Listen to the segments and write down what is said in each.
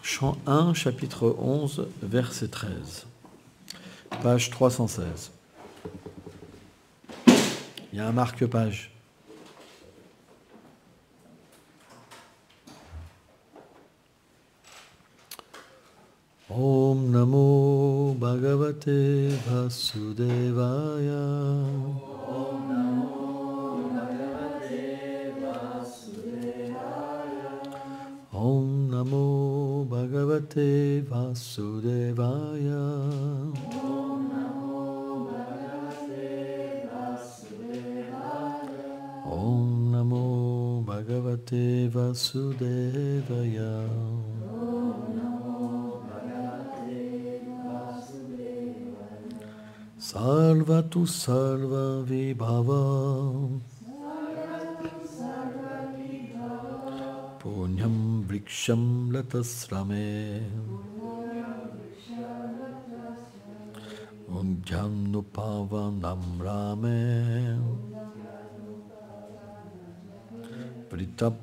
Chant 1, chapitre 11, verset 13. Page 316. Il y a un marque-page. Om Namo Bhagavate Vasudevaya. Om Namo Bhagavate Vasudevaya. Om Namo Bhagavate Vasudevaya. Om Namo Bhagavate Vasudevaya. Om Namo Bhagavate Vasudevaya. Sarvatu Sarva Vibhava Punyam Vriksham Latasrame Undhyam Nupavanam Rame Vritam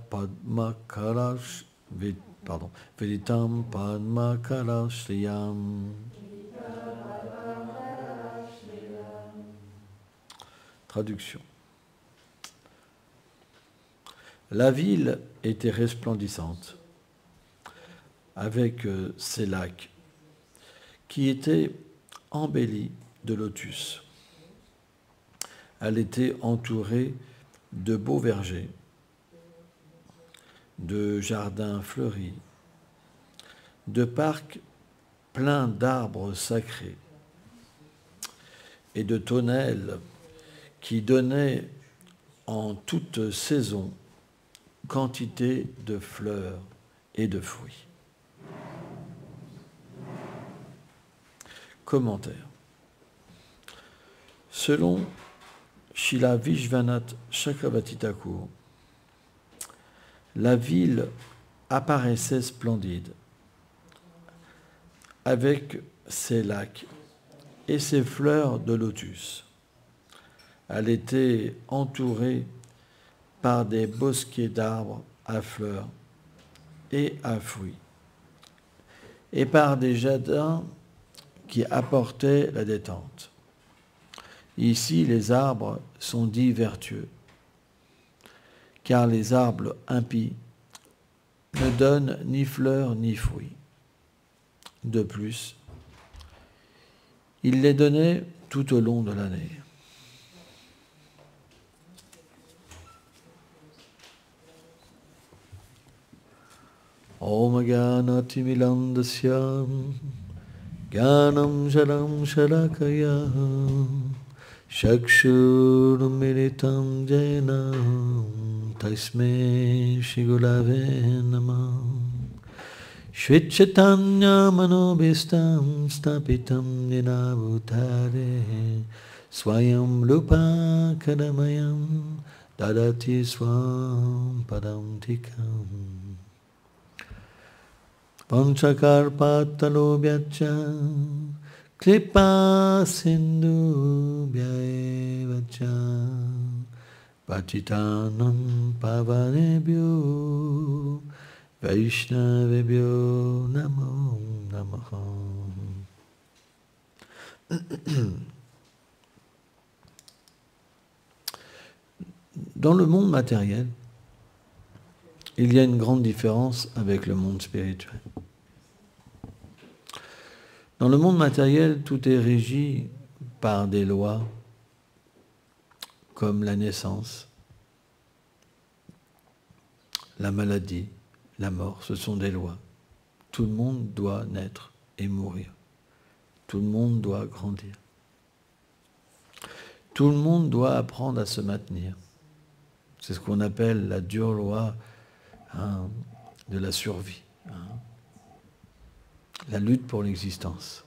Padmakarashriyam. Traduction. La ville était resplendissante, avec ses lacs, qui étaient embellis de lotus. Elle était entourée de beaux vergers, de jardins fleuris, de parcs pleins d'arbres sacrés et de tonnelles qui donnaient en toute saison quantité de fleurs et de fruits. Commentaire. Selon Srila Vishwanath Chakravarti Thakur, la ville apparaissait splendide, avec ses lacs et ses fleurs de lotus. Elle était entourée par des bosquets d'arbres à fleurs et à fruits, et par des jardins qui apportaient la détente. Ici, les arbres sont dits vertueux, car les arbres impies ne donnent ni fleurs ni fruits. De plus, ils les donnaient tout au long de l'année. Om Gyanatimilandasya Gyanam Jalam Shalakaya Chakshurmilitam Jena Tasme Shigulave Namah Shvichatanya Manobhistam Stapitam Nina Bhutare Swayam Lupa Kadamayam Dadati Swam Padam Tikam Panchakarpatalobhyacha Kripa Sindhu Bhyaevacha Patitanam Pavanebhyo Vaishnavebhyo Namo Namaha. Dans le monde matériel, il y a une grande différence avec le monde spirituel. Dans le monde matériel, tout est régi par des lois comme la naissance, la maladie, la mort. Ce sont des lois. Tout le monde doit naître et mourir. Tout le monde doit grandir. Tout le monde doit apprendre à se maintenir. C'est ce qu'on appelle la dure loi de la survie. La lutte pour l'existence.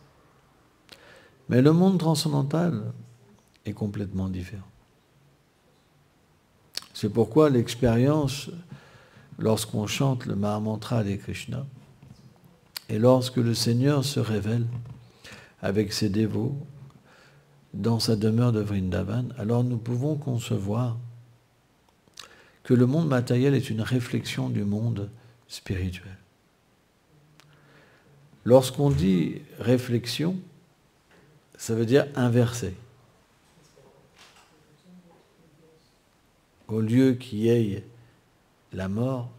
Mais le monde transcendantal est complètement différent. C'est pourquoi l'expérience, lorsqu'on chante le Mahamantra de Krishna, et lorsque le Seigneur se révèle avec ses dévots dans sa demeure de Vrindavan, alors nous pouvons concevoir que le monde matériel est une réflexion du monde spirituel. Lorsqu'on dit réflexion, ça veut dire inverser. Au lieu qu'il y ait la mort,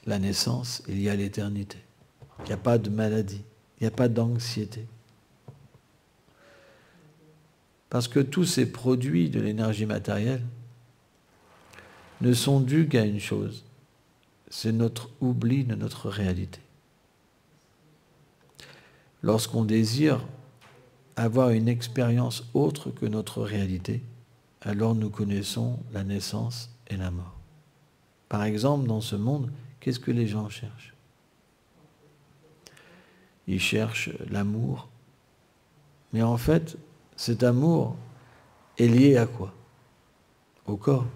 la naissance, il y a l'éternité. Il n'y a pas de maladie, il n'y a pas d'anxiété. Parce que tous ces produits de l'énergie matérielle ne sont dus qu'à une chose, c'est notre oubli de notre réalité. Lorsqu'on désire avoir une expérience autre que notre réalité, alors nous connaissons la naissance et la mort. Par exemple, dans ce monde, qu'est-ce que les gens cherchent? Ils cherchent l'amour. Mais en fait, cet amour est lié à quoi? Au corps.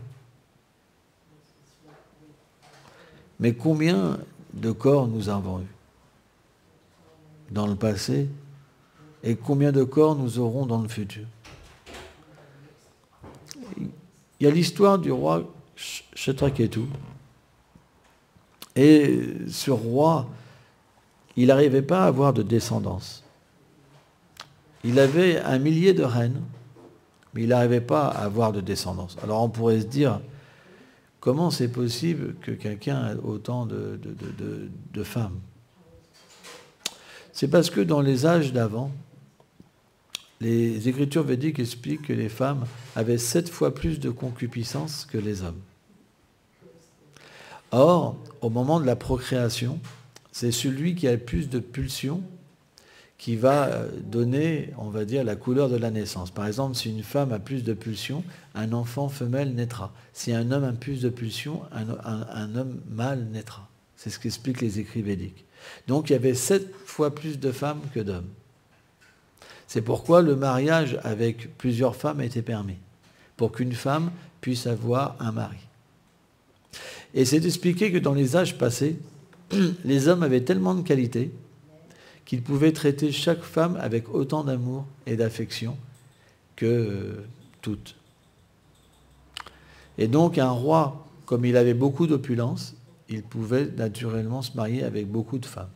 Mais combien de corps nous avons eu dans le passé et combien de corps nous aurons dans le futur? Il y a l'histoire du roi Kshetraketu. Et ce roi, il n'arrivait pas à avoir de descendance. Il avait 1 millier de reines, mais il n'arrivait pas à avoir de descendance. Alors on pourrait se dire, comment c'est possible que quelqu'un ait autant de femmes? C'est parce que dans les âges d'avant, les écritures védiques expliquent que les femmes avaient 7 fois plus de concupiscence que les hommes. Or, au moment de la procréation, c'est celui qui a le plus de pulsions qui va donner, on va dire, la couleur de la naissance. Par exemple, si une femme a plus de pulsions, un enfant femelle naîtra. Si un homme a plus de pulsions, un homme mâle naîtra. C'est ce qu'expliquent les écrits védiques. Donc il y avait 7 fois plus de femmes que d'hommes. C'est pourquoi le mariage avec plusieurs femmes était permis, pour qu'une femme puisse avoir un mari. Et c'est expliqué que dans les âges passés, les hommes avaient tellement de qualités qu'ils pouvaient traiter chaque femme avec autant d'amour et d'affection que toutes. Et donc un roi, comme il avait beaucoup d'opulence, il pouvait naturellement se marier avec beaucoup de femmes.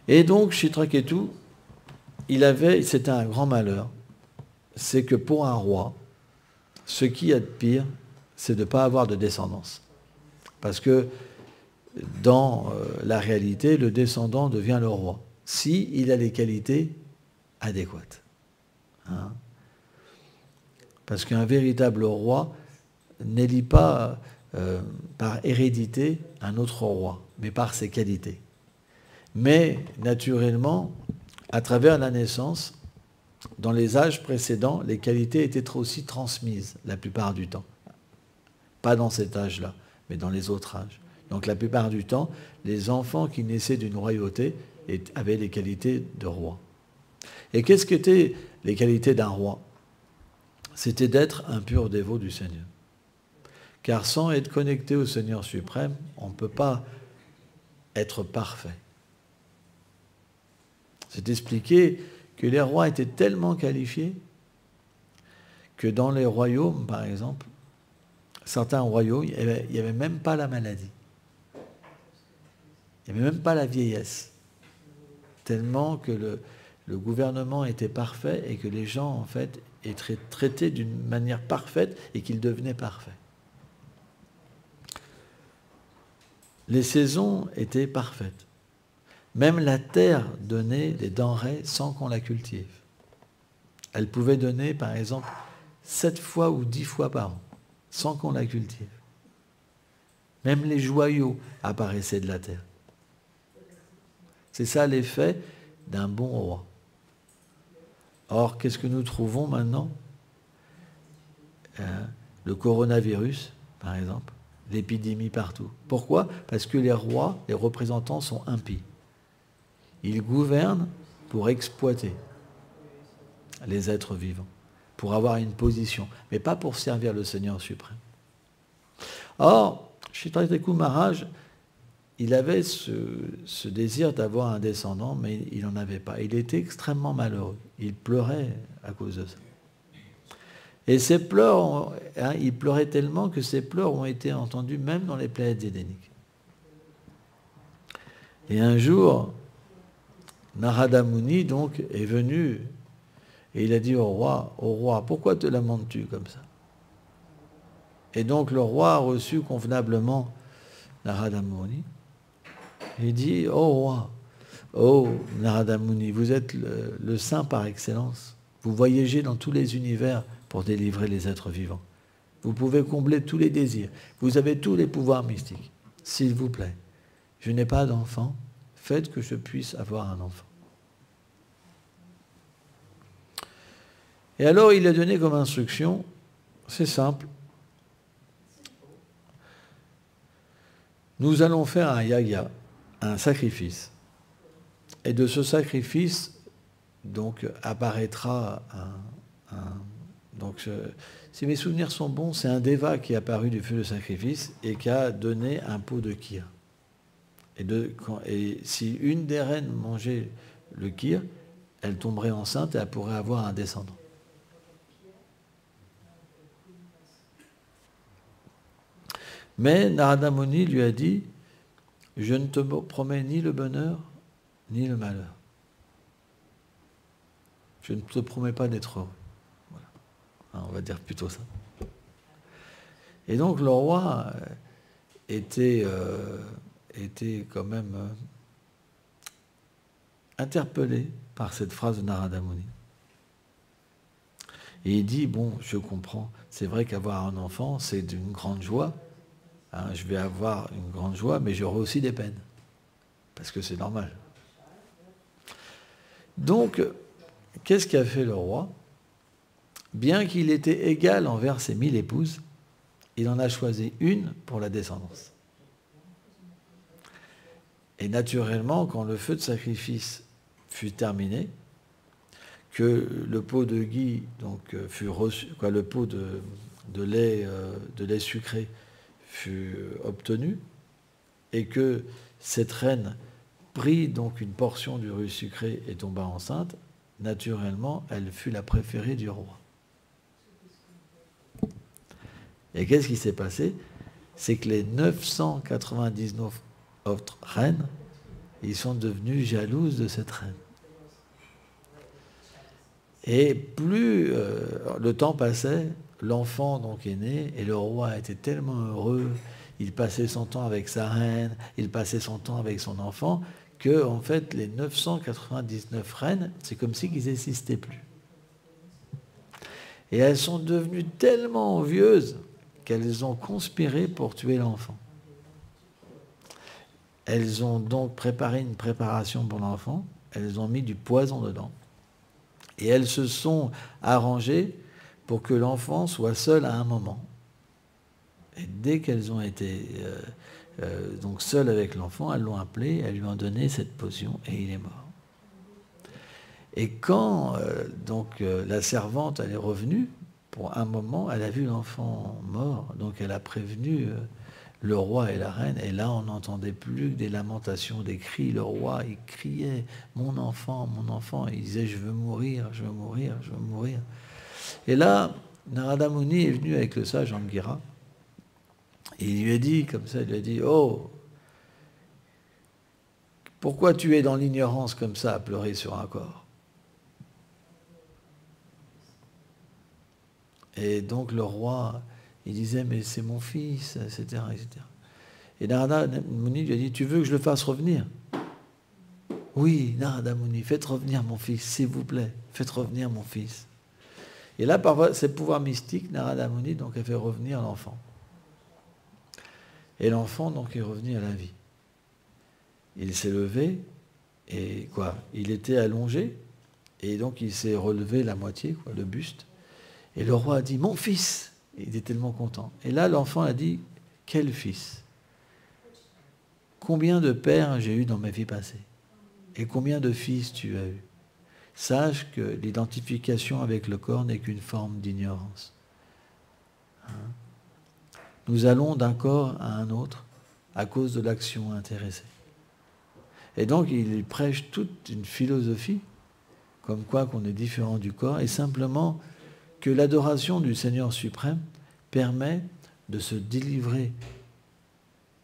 Et donc Kshetraketu, c'était un grand malheur, c'est que pour un roi, ce qu'il y a de pire, c'est de ne pas avoir de descendance. Parce que dans la réalité, le descendant devient le roi, s'il a les qualités adéquates. Hein? Parce qu'un véritable roi n'élit pas par hérédité un autre roi, mais par ses qualités. Mais naturellement, à travers la naissance, dans les âges précédents, les qualités étaient aussi transmises la plupart du temps. Pas dans cet âge-là, mais dans les autres âges. Donc la plupart du temps, les enfants qui naissaient d'une royauté avaient les qualités de roi. Et qu'est-ce qu'étaient les qualités d'un roi? C'était d'être un pur dévot du Seigneur. Car sans être connecté au Seigneur suprême, on ne peut pas être parfait. C'est expliqué que les rois étaient tellement qualifiés que dans les royaumes, par exemple, certains royaumes, il n'y avait même pas la maladie. Il n'y avait même pas la vieillesse. Tellement que le gouvernement était parfait et que les gens, en fait, étaient traités d'une manière parfaite et qu'ils devenaient parfaits. Les saisons étaient parfaites. Même la terre donnait des denrées sans qu'on la cultive. Elle pouvait donner, par exemple, 7 fois ou 10 fois par an, sans qu'on la cultive. Même les joyaux apparaissaient de la terre. C'est ça l'effet d'un bon roi. Or, qu'est-ce que nous trouvons maintenant? Le coronavirus, par exemple, l'épidémie partout. Pourquoi? Parce que les rois, les représentants sont impies. Ils gouvernent pour exploiter les êtres vivants, pour avoir une position, mais pas pour servir le Seigneur suprême. Or, Kshetraketu Maharaj, il avait ce désir d'avoir un descendant, mais il n'en avait pas. Il était extrêmement malheureux. Il pleurait à cause de ça. Et ces pleurs, il pleurait tellement que ces pleurs ont été entendus même dans les planètes édéniques. Et un jour, Narada Muni donc est venu et il a dit au roi, pourquoi te lamentes-tu comme ça? Et donc le roi a reçu convenablement Narada Muni. Il dit, oh roi, oh Narada Muni, vous êtes le saint par excellence. Vous voyagez dans tous les univers pour délivrer les êtres vivants. Vous pouvez combler tous les désirs. Vous avez tous les pouvoirs mystiques. S'il vous plaît, je n'ai pas d'enfant. Faites que je puisse avoir un enfant. Et alors, il a donné comme instruction, c'est simple. Nous allons faire un yaga, un sacrifice. Et de ce sacrifice, donc, apparaîtra si mes souvenirs sont bons, c'est un déva qui est apparu du feu de sacrifice et qui a donné un pot de kyr. Et si une des reines mangeait le kyr, elle tomberait enceinte et elle pourrait avoir un descendant. Mais Narada Muni lui a dit, je ne te promets ni le bonheur, ni le malheur. Je ne te promets pas d'être heureux. Voilà. On va dire plutôt ça. Et donc le roi était quand même interpellé par cette phrase de Narada Muni. Et il dit, bon, je comprends, c'est vrai qu'avoir un enfant, c'est d'une grande joie. Hein, je vais avoir une grande joie, mais j'aurai aussi des peines. Parce que c'est normal. Donc, qu'est-ce qu'a fait le roi? Bien qu'il était égal envers ses 1000 épouses, il en a choisi une pour la descendance. Et naturellement, quand le feu de sacrifice fut terminé, que le pot de ghee donc, fut reçu, le pot de lait sucré fut obtenu, et que cette reine prit donc une portion du riz sucré et tomba enceinte, naturellement, elle fut la préférée du roi. Et qu'est-ce qui s'est passé? C'est que les 999 autres reines, ils sont devenus jalouses de cette reine. Et plus le temps passait, l'enfant donc est né, et le roi était tellement heureux, il passait son temps avec sa reine, il passait son temps avec son enfant, que en fait les 999 reines, c'est comme si qu'ils n'existaient plus. Et elles sont devenues tellement envieuses qu'elles ont conspiré pour tuer l'enfant. Elles ont donc préparé une préparation pour l'enfant, elles ont mis du poison dedans, et elles se sont arrangées pour que l'enfant soit seul à un moment. Et dès qu'elles ont été donc seules avec l'enfant, elles l'ont appelé, elles lui ont donné cette potion, et il est mort. Et quand la servante elle est revenue, pour un moment, elle a vu l'enfant mort, donc elle a prévenu le roi et la reine, et là on n'entendait plus que des lamentations, des cris. Le roi, il criait « mon enfant », et il disait « je veux mourir, je veux mourir, je veux mourir ». Et là, Narada Muni est venu avec le sage Angira, et il lui a dit comme ça, il lui a dit « oh, pourquoi tu es dans l'ignorance comme ça à pleurer sur un corps ?» Et donc le roi, il disait, mais c'est mon fils, etc., etc. Et Narada Muni lui a dit, tu veux que je le fasse revenir? Oui, Narada Muni, faites revenir mon fils, s'il vous plaît, faites revenir mon fils. Et là, par ses pouvoirs mystiques, Narada Muni donc, a fait revenir l'enfant. Et l'enfant donc est revenu à la vie. Il s'est levé, et quoi? Il était allongé, et donc il s'est relevé la moitié, le buste. Et le roi a dit, mon fils, il est tellement content. Et là, l'enfant a dit, quel fils? Combien de pères j'ai eu dans ma vie passée? Et combien de fils tu as eu? Sache que l'identification avec le corps n'est qu'une forme d'ignorance. Nous allons d'un corps à un autre à cause de l'action intéressée. Et donc, il prêche toute une philosophie, comme quoi qu'on est différent du corps, et simplement que l'adoration du Seigneur suprême permet de se délivrer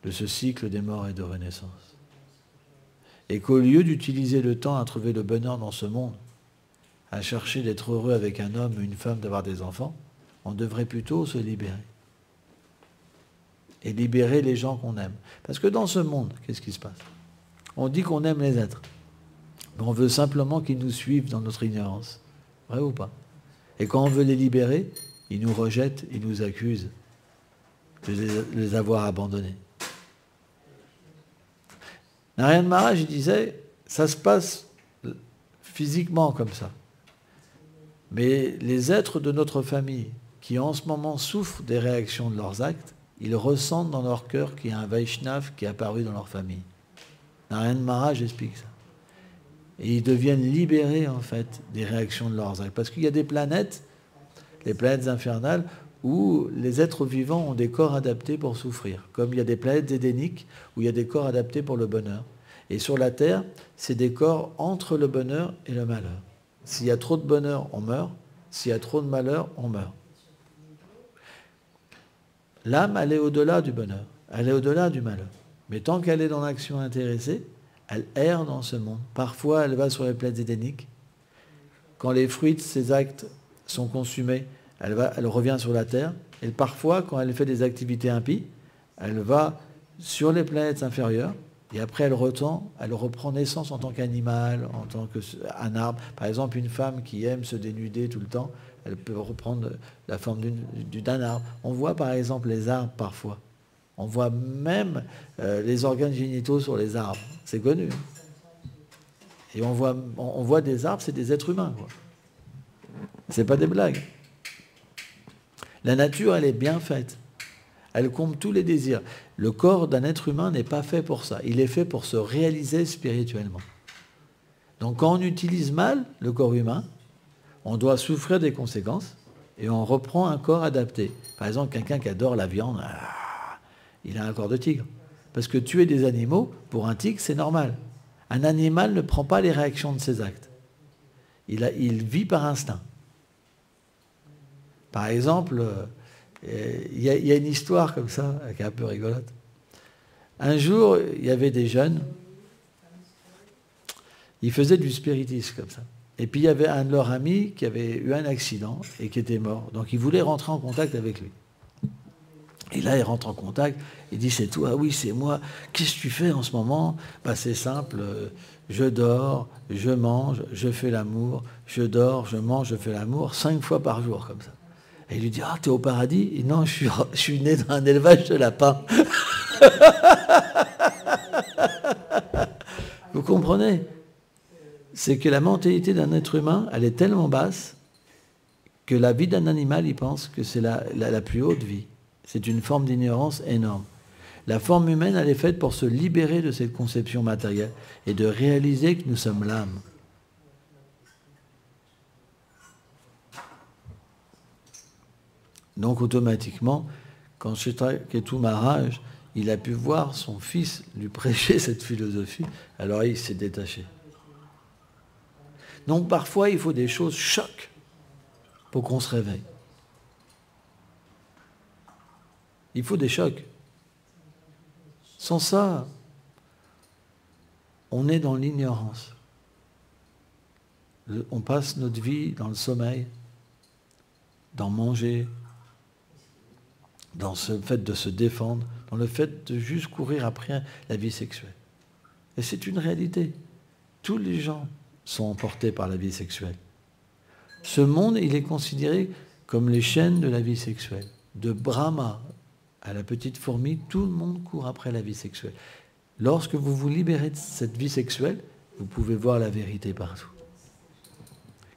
de ce cycle des morts et de renaissance. Et qu'au lieu d'utiliser le temps à trouver le bonheur dans ce monde, à chercher d'être heureux avec un homme ou une femme, d'avoir des enfants, on devrait plutôt se libérer. Et libérer les gens qu'on aime. Parce que dans ce monde, qu'est-ce qui se passe? On dit qu'on aime les êtres. Mais on veut simplement qu'ils nous suivent dans notre ignorance. Vrai ou pas? Et quand on veut les libérer, ils nous rejettent, ils nous accusent de les avoir abandonnés. Narayana Maharaj, il disait, ça se passe physiquement comme ça. Mais les êtres de notre famille qui en ce moment souffrent des réactions de leurs actes, ils ressentent dans leur cœur qu'il y a un Vaishnav qui est apparu dans leur famille. Narayana Maharaj explique ça. Et ils deviennent libérés en fait des réactions de leurs actes. Parce qu'il y a des planètes, les planètes infernales, où les êtres vivants ont des corps adaptés pour souffrir. Comme il y a des planètes édéniques où il y a des corps adaptés pour le bonheur. Et sur la Terre, c'est des corps entre le bonheur et le malheur. S'il y a trop de bonheur, on meurt. S'il y a trop de malheur, on meurt. L'âme, elle est au-delà du bonheur. Elle est au-delà du malheur. Mais tant qu'elle est dans l'action intéressée, elle erre dans ce monde. Parfois, elle va sur les planètes édéniques. Quand les fruits de ses actes sont consumés, elle revient sur la Terre. Et parfois, quand elle fait des activités impies, elle va sur les planètes inférieures. Et après, elle reprend naissance en tant qu'animal, en tant qu'un arbre. Par exemple, une femme qui aime se dénuder tout le temps, elle peut reprendre la forme d'un arbre. On voit par exemple les arbres parfois. On voit même les organes génitaux sur les arbres. C'est connu. Et on voit des arbres, c'est des êtres humains, quoi. C'est pas des blagues. La nature, elle est bien faite. Elle comble tous les désirs. Le corps d'un être humain n'est pas fait pour ça. Il est fait pour se réaliser spirituellement. Donc quand on utilise mal le corps humain, on doit souffrir des conséquences et on reprend un corps adapté. Par exemple, quelqu'un qui adore la viande, il a un corps de tigre. Parce que tuer des animaux, pour un tigre, c'est normal. Un animal ne prend pas les réactions de ses actes. Il vit par instinct. Par exemple, il y a une histoire comme ça, qui est un peu rigolote. Un jour, il y avait des jeunes, ils faisaient du spiritisme comme ça. Et puis il y avait un de leurs amis qui avait eu un accident et qui était mort. Donc il voulait rentrer en contact avec lui. Et là, il rentre en contact, il dit, c'est toi? Oui, c'est moi. Qu'est-ce que tu fais en ce moment? C'est simple, je dors, je mange, je fais l'amour, je dors, je mange, je fais l'amour, 5 fois par jour, comme ça. Et il lui dit, t'es au paradis? Et non, je suis né dans un élevage de lapins. Vous comprenez? C'est que la mentalité d'un être humain, elle est tellement basse que la vie d'un animal, il pense que c'est la plus haute vie. C'est une forme d'ignorance énorme. La forme humaine, elle est faite pour se libérer de cette conception matérielle et de réaliser que nous sommes l'âme. Donc automatiquement, quand Ketu Maharaj, il a pu voir son fils lui prêcher cette philosophie, alors il s'est détaché. Donc parfois, il faut des choses chocs pour qu'on se réveille. Il faut des chocs. Sans ça, on est dans l'ignorance. On passe notre vie dans le sommeil, dans manger, dans ce fait de se défendre, dans le fait de juste courir après la vie sexuelle. Et c'est une réalité. Tous les gens sont emportés par la vie sexuelle. Ce monde, il est considéré comme les chaînes de la vie sexuelle. De Brahma à la petite fourmi, tout le monde court après la vie sexuelle. Lorsque vous vous libérez de cette vie sexuelle, vous pouvez voir la vérité partout.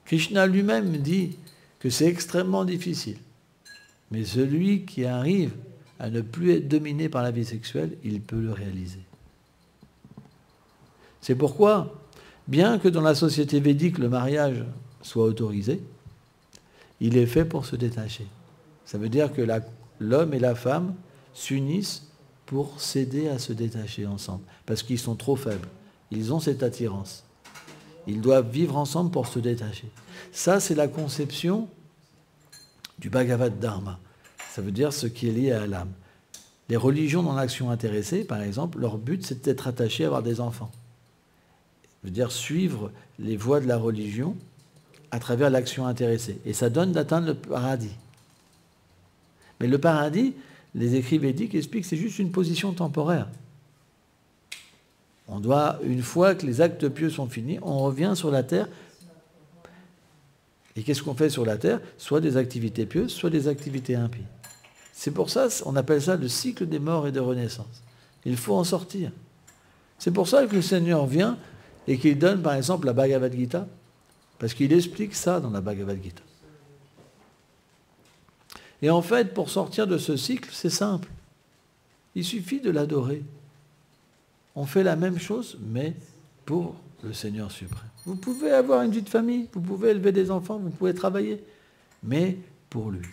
Krishna lui-même dit que c'est extrêmement difficile. Mais celui qui arrive à ne plus être dominé par la vie sexuelle, il peut le réaliser. C'est pourquoi, bien que dans la société védique, le mariage soit autorisé, il est fait pour se détacher. Ça veut dire que l'homme et la femme s'unissent pour s'aider à se détacher ensemble, parce qu'ils sont trop faibles. Ils ont cette attirance. Ils doivent vivre ensemble pour se détacher. Ça, c'est la conception du Bhagavad Dharma. Ça veut dire ce qui est lié à l'âme. Les religions dans l'action intéressée, par exemple, leur but, c'est d'être attachés à avoir des enfants. veut dire suivre les voies de la religion à travers l'action intéressée. Et ça donne d'atteindre le paradis. Mais le paradis, les écrits védiques expliquent que c'est juste une position temporaire. On doit, une fois que les actes pieux sont finis, on revient sur la terre. Et qu'est-ce qu'on fait sur la terre? Soit des activités pieuses, soit des activités impies. C'est pour ça, on appelle ça le cycle des morts et de renaissance. Il faut en sortir. C'est pour ça que le Seigneur vient et qu'il donne, par exemple, la Bhagavad Gita, parce qu'il explique ça dans la Bhagavad Gita. Et en fait, pour sortir de ce cycle, c'est simple. Il suffit de l'adorer. On fait la même chose, mais pour le Seigneur suprême. Vous pouvez avoir une vie de famille, vous pouvez élever des enfants, vous pouvez travailler, mais pour lui.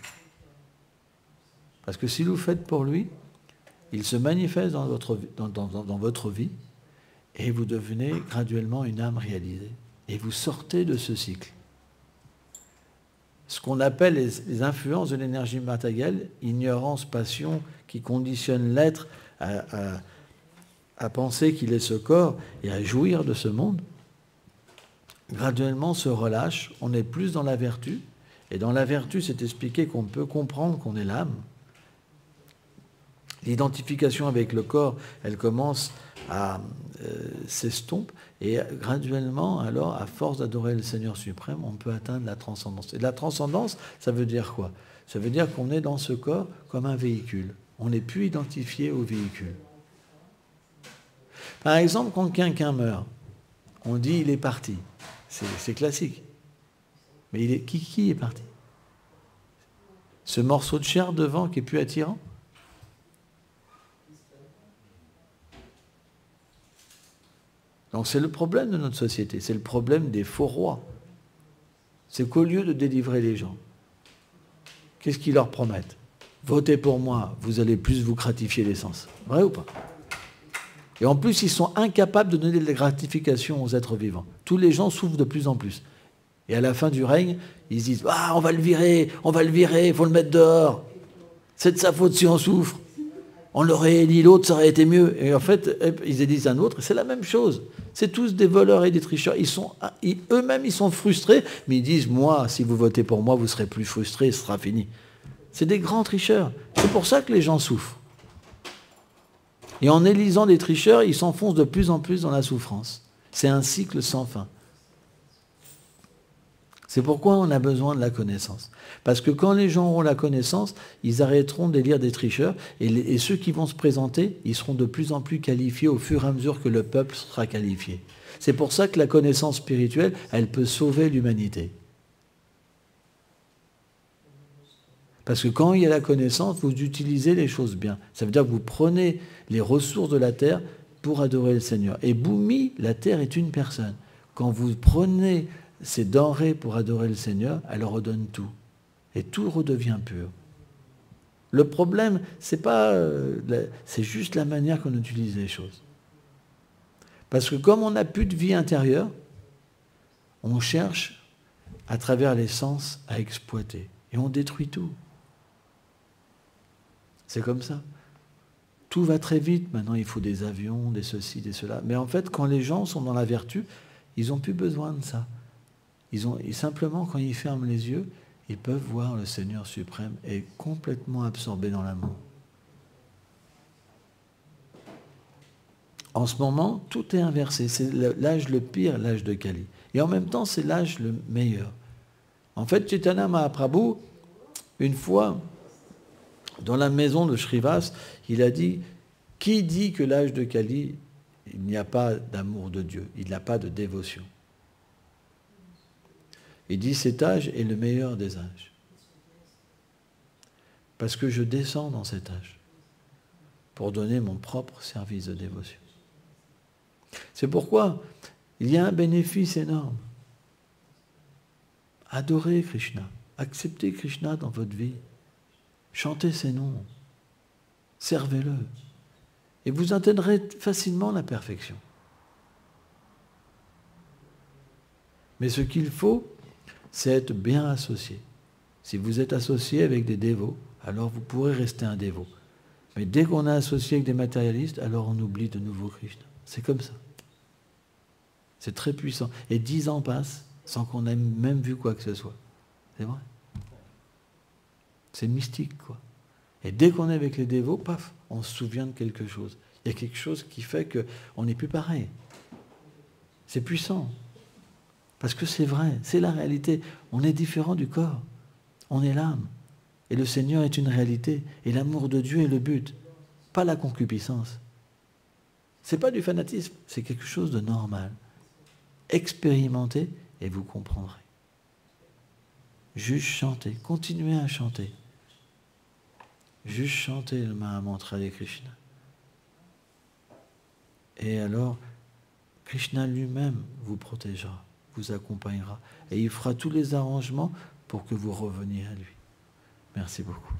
Parce que si vous faites pour lui, il se manifeste dans votre vie et vous devenez graduellement une âme réalisée. Et vous sortez de ce cycle. Ce qu'on appelle les influences de l'énergie matérielle, ignorance, passion, qui conditionnent l'être à penser qu'il est ce corps et à jouir de ce monde, graduellement se relâche, on est plus dans la vertu, et dans la vertu, c'est expliqué qu'on peut comprendre qu'on est l'âme. L'identification avec le corps, elle commence à s'estomper, et graduellement, alors, à force d'adorer le Seigneur suprême, on peut atteindre la transcendance. Et la transcendance, ça veut dire quoi? Ça veut dire qu'on est dans ce corps comme un véhicule. On n'est plus identifié au véhicule. Par exemple, quand quelqu'un meurt, on dit il est parti. C'est classique. Mais qui est parti? Ce morceau de chair devant qui est plus attirant? Donc c'est le problème de notre société, c'est le problème des faux rois. C'est qu'au lieu de délivrer les gens, qu'est-ce qu'ils leur promettent? Votez pour moi, vous allez plus vous gratifier l'essence. Vrai ou pas? Et en plus, ils sont incapables de donner de la gratification aux êtres vivants. Tous les gens souffrent de plus en plus. Et à la fin du règne, ils disent « Ah, on va le virer, il faut le mettre dehors. C'est de sa faute si on souffre. On l'aurait élu l'autre, ça aurait été mieux. » Et en fait, ils élisent un autre, c'est la même chose. C'est tous des voleurs et des tricheurs. Eux-mêmes, ils sont frustrés, mais ils disent « Moi, si vous votez pour moi, vous serez plus frustrés, ce sera fini. » C'est des grands tricheurs. C'est pour ça que les gens souffrent. Et en élisant des tricheurs, ils s'enfoncent de plus en plus dans la souffrance. C'est un cycle sans fin. C'est pourquoi on a besoin de la connaissance. Parce que quand les gens auront la connaissance, ils arrêteront d'élire des tricheurs, et ceux qui vont se présenter, ils seront de plus en plus qualifiés au fur et à mesure que le peuple sera qualifié. C'est pour ça que la connaissance spirituelle, elle peut sauver l'humanité. Parce que quand il y a la connaissance, vous utilisez les choses bien. Ça veut dire que vous prenez les ressources de la terre pour adorer le Seigneur. Et Bhumi, la terre est une personne. Quand vous prenez ces denrées pour adorer le Seigneur, elle redonne tout. Et tout redevient pur. Le problème, c'est juste la manière qu'on utilise les choses. Parce que comme on n'a plus de vie intérieure, on cherche à travers les sens à exploiter. Et on détruit tout. C'est comme ça. Tout va très vite. Maintenant, il faut des avions, des ceci, des cela. Mais en fait, quand les gens sont dans la vertu, ils n'ont plus besoin de ça. Simplement, quand ils ferment les yeux, ils peuvent voir le Seigneur suprême et complètement absorbé dans l'amour. En ce moment, tout est inversé. C'est l'âge le pire, l'âge de Kali. Et en même temps, c'est l'âge le meilleur. En fait, Chaitanya Mahaprabhu, une fois, dans la maison de Shrivas, il a dit « Qui dit que l'âge de Kali, il n'y a pas d'amour de Dieu, il n'y a pas de dévotion ?» Il dit « Cet âge est le meilleur des âges. Parce que je descends dans cet âge pour donner mon propre service de dévotion. » C'est pourquoi il y a un bénéfice énorme. Adorez Krishna, acceptez Krishna dans votre vie. Chantez ses noms, servez-le, et vous atteindrez facilement la perfection. Mais ce qu'il faut, c'est être bien associé. Si vous êtes associé avec des dévots, alors vous pourrez rester un dévot. Mais dès qu'on est associé avec des matérialistes, alors on oublie de nouveau Krishna. C'est comme ça. C'est très puissant. Et 10 ans passent sans qu'on ait même vu quoi que ce soit. C'est vrai. C'est mystique, quoi. Et dès qu'on est avec les dévots, paf, on se souvient de quelque chose. Il y a quelque chose qui fait qu'on n'est plus pareil. C'est puissant. Parce que c'est vrai, c'est la réalité. On est différent du corps. On est l'âme. Et le Seigneur est une réalité. Et l'amour de Dieu est le but. Pas la concupiscence. C'est pas du fanatisme, c'est quelque chose de normal. Expérimentez et vous comprendrez. Juste chanter, continuez à chanter. Juste chanter le Mahamantra de Krishna. Et alors, Krishna lui-même vous protégera, vous accompagnera. Et il fera tous les arrangements pour que vous reveniez à lui. Merci beaucoup.